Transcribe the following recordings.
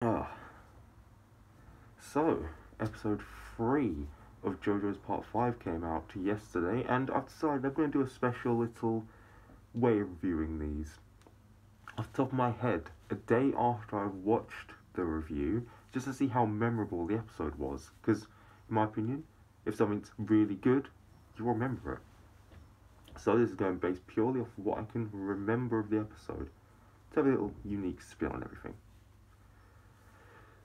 Ah, so episode 3 of Jojo's Part 5 came out yesterday, and I've decided I'm going to do a special little way of reviewing these. Off the top of my head, a day after I watched the review, just to see how memorable the episode was. Because, in my opinion, if something's really good, you'll remember it. So this is going based purely off what I can remember of the episode, to have a little unique spin on everything.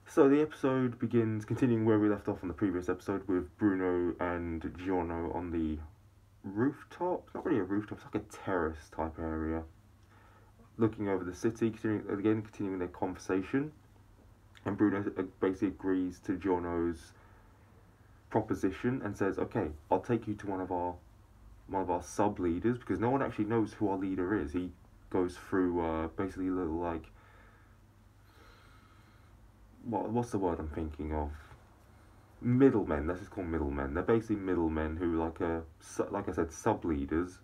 So the episode begins continuing where we left off on the previous episode with Bruno and Giorno on the rooftop. Not really a rooftop, it's like a terrace type area. Looking over the city, continuing their conversation. And Bruno basically agrees to Giorno's proposition and says, "Okay, I'll take you to one of our sub leaders, because no one actually knows who our leader is." He goes through basically a little like, what's the word I'm thinking of? Middlemen. Let's just call them middlemen. They're basically middlemen who, like I said, sub leaders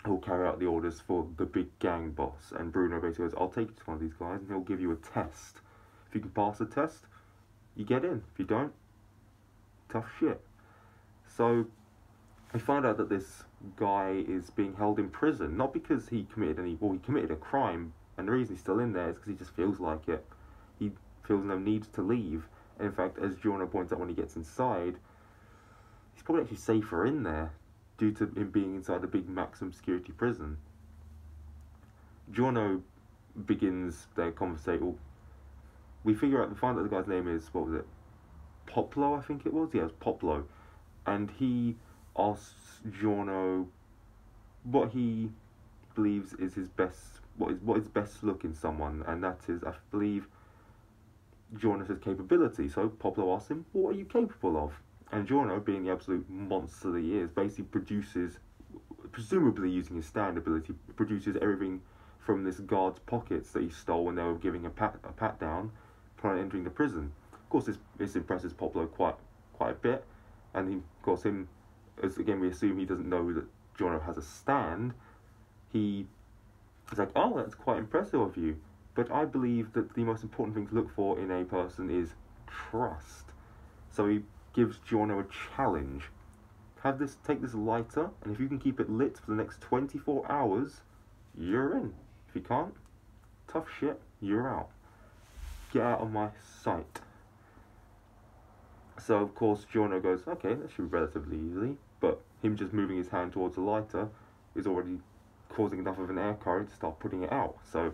who will carry out the orders for the big gang boss. And Bruno basically goes, "I'll take you to one of these guys, and he'll give you a test. If you can pass the test, you get in. If you don't, tough shit." So we find out that this guy is being held in prison, not because he committed he committed a crime, and the reason he's still in there is because he just feels like it. He feels no need to leave. And in fact, as Giorno points out when he gets inside, he's probably actually safer in there due to him being inside a big maximum security prison. Giorno begins their conversation. We find out the guy's name is, what was it? Poplo, I think it was? Yeah, it was Poplo. And he asks Giorno what he believes is his best, what is best look in someone, and that is, I believe, Giorno's capability. So Poplo asks him, "What are you capable of?" And Giorno, being the absolute monster that he is, basically produces, presumably using his stand ability, produces everything from this guard's pockets that he stole when they were giving a pat down prior to entering the prison. Of course, this impresses Poplo quite a bit, and he, of course, as again we assume he doesn't know that Giorno has a stand. He's like, "Oh, that's quite impressive of you. But I believe that the most important thing to look for in a person is trust." So he gives Giorno a challenge. Take this lighter, and if you can keep it lit for the next 24 hours, you're in. If you can't, tough shit, you're out. Get out of my sight. So of course Giorno goes, "Okay, that should be relatively easy." But him just moving his hand towards the lighter is already causing enough of an air current to start putting it out. So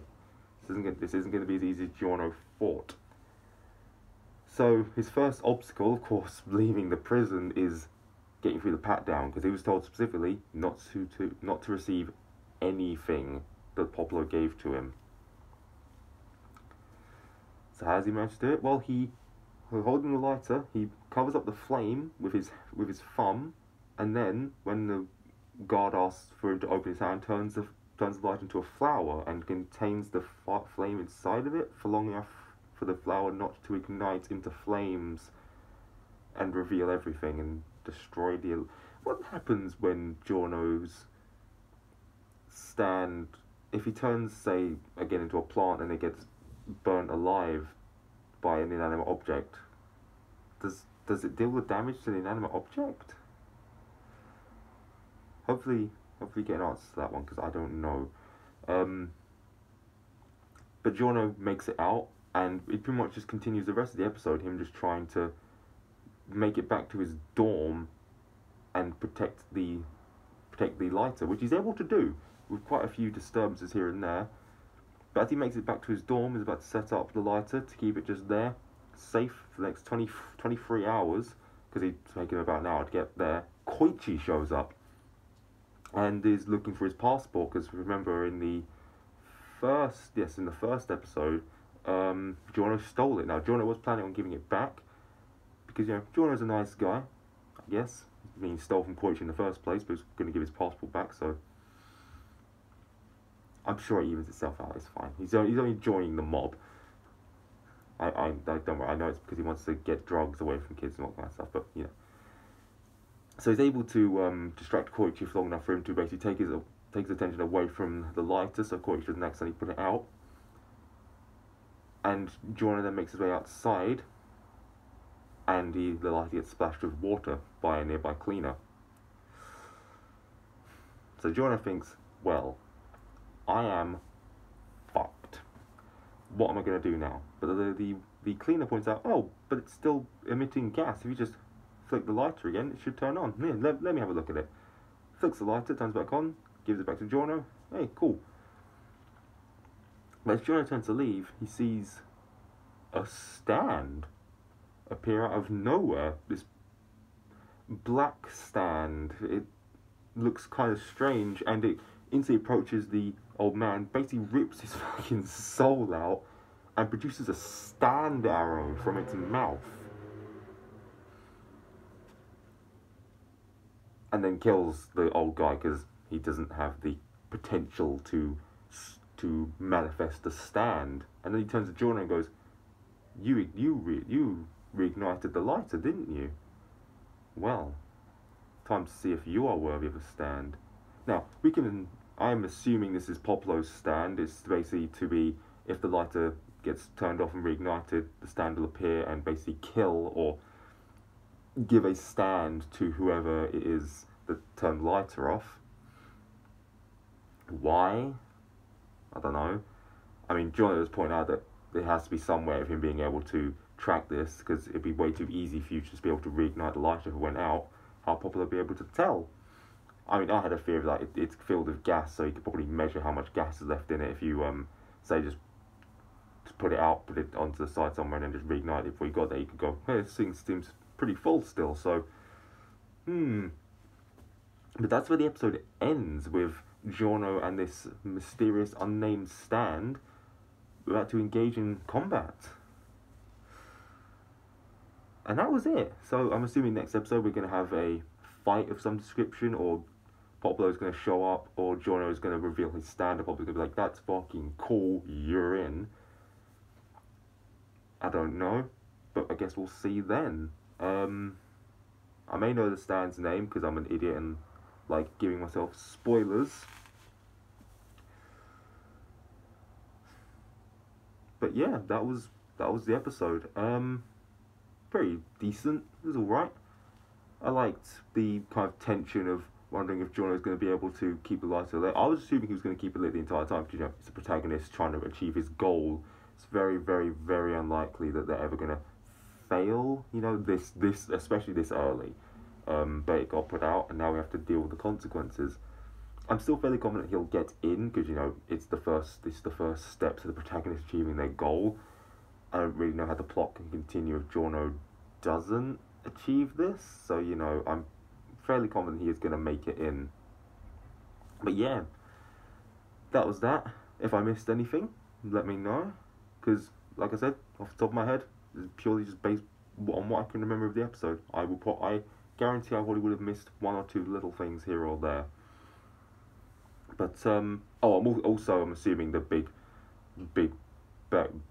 this isn't going to be as easy as Giorno thought. So his first obstacle, of course, leaving the prison, is getting through the pat down, because he was told specifically not to receive anything that Poplo gave to him. So how does he manage to do it? Well, holding the lighter, he covers up the flame with his thumb, and then when the guard asks for him to open his hand, turns the light into a flower and contains the flame inside of it for long enough for the flower not to ignite into flames and reveal everything and destroy the... What happens when Giorno's stand... If he turns, say, again into a plant and it gets burnt alive by an inanimate object, does it deal with damage to the inanimate object? Hopefully get an answer to that one, because I don't know. But Giorno makes it out, and it pretty much just continues the rest of the episode, him just trying to make it back to his dorm and protect the lighter, which he's able to do with quite a few disturbances here and there. But as he makes it back to his dorm, he's about to set up the lighter to keep it just there, safe for the next 23 hours, because it's taking about an hour to get there. Koichi shows up and is looking for his passport, because remember in the first episode, Giorno stole it. Now Giorno was planning on giving it back, because Giorno's a nice guy, I guess. I mean, he stole from Koichi in the first place, but he's going to give his passport back, so I'm sure it evens itself out. It's fine. He's only joining the mob. I don't worry. I know it's because he wants to get drugs away from kids and all that kind of stuff, but So he's able to distract Koichi for long enough for him to basically take his attention away from the lighter, so Koichi doesn't accidentally put it out. And Giorno then makes his way outside, and the lighter gets splashed with water by a nearby cleaner. So Giorno thinks, well, I am fucked. What am I going to do now? But the cleaner points out, oh, but it's still emitting gas. If you just flick the lighter again, it should turn on. Yeah, let me have a look at it. Flicks the lighter, turns back on, gives it back to Giorno. Hey, cool. But as Giorno turns to leave, he sees a stand appear out of nowhere. This black stand. It looks kind of strange, and it instantly approaches the old man, basically rips his fucking soul out, and produces a stand arrow from its mouth. And then kills the old guy because he doesn't have the potential to manifest a stand. And then he turns to Giorno and goes, You reignited the lighter, didn't you? Well, time to see if you are worthy of a stand. Now, I'm assuming this is Poplo's stand. It's basically to be, if the lighter gets turned off and reignited, the stand will appear and basically kill or give a stand to whoever it is that turned the lighter off. Why? I don't know. I mean, John has pointed out that there has to be some way of him being able to track this, because it'd be way too easy for you to just be able to reignite the lighter if it went out. How Poplar would be able to tell? I mean, I had a fear of that it's filled with gas, so you could probably measure how much gas is left in it if you, say, just put it out, put it onto the side somewhere, and then just reignite it before you got there. You could go, hey, this thing seems pretty full still, so, But that's where the episode ends, with Giorno and this mysterious unnamed stand about to engage in combat. And that was it. So I'm assuming next episode we're going to have a fight of some description, or Poplo's going to show up, or Giorno's going to reveal his stand, and Poplo's going to be like, that's fucking cool, you're in. I don't know, but I guess we'll see then. I may know the stand's name because I'm an idiot and like giving myself spoilers. But yeah, that was the episode. Pretty decent. It was alright. I liked the kind of tension of wondering if Giorno's going to be able to keep the lighter lit. I was assuming he was going to keep it lit the entire time, because, you know, it's a protagonist trying to achieve his goal. It's very, very, very unlikely that they're ever going to fail, you know, this especially this early. But it got put out, and now we have to deal with the consequences. I'm still fairly confident he'll get in, because, you know, it's the first step to the protagonist achieving their goal. I don't really know how the plot can continue if Giorno doesn't achieve this, so, you know, I'm fairly confident he is going to make it in. But yeah, that was that. If I missed anything, let me know, because, like I said, off the top of my head, it's purely just based on what I can remember of the episode. I guarantee I probably would have missed one or two little things here or there. But I'm assuming the big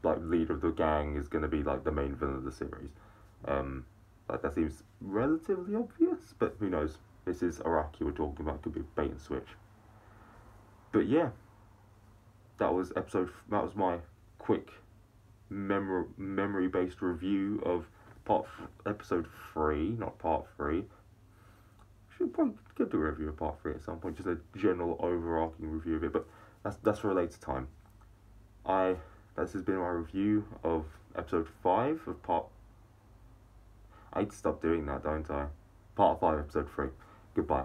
like leader of the gang is going to be like the main villain of the series. Like, that seems relatively obvious, but who knows? This is Araki we're talking about. It could be bait and switch. But yeah, that was my quick memory based review of episode 3, not part 3. Should probably get to a review of part 3 at some point, just a general overarching review of it, but that's for a later time. This has been my review of episode 5 of part... I need to stop doing that, don't I? Part 5, episode 3. Goodbye.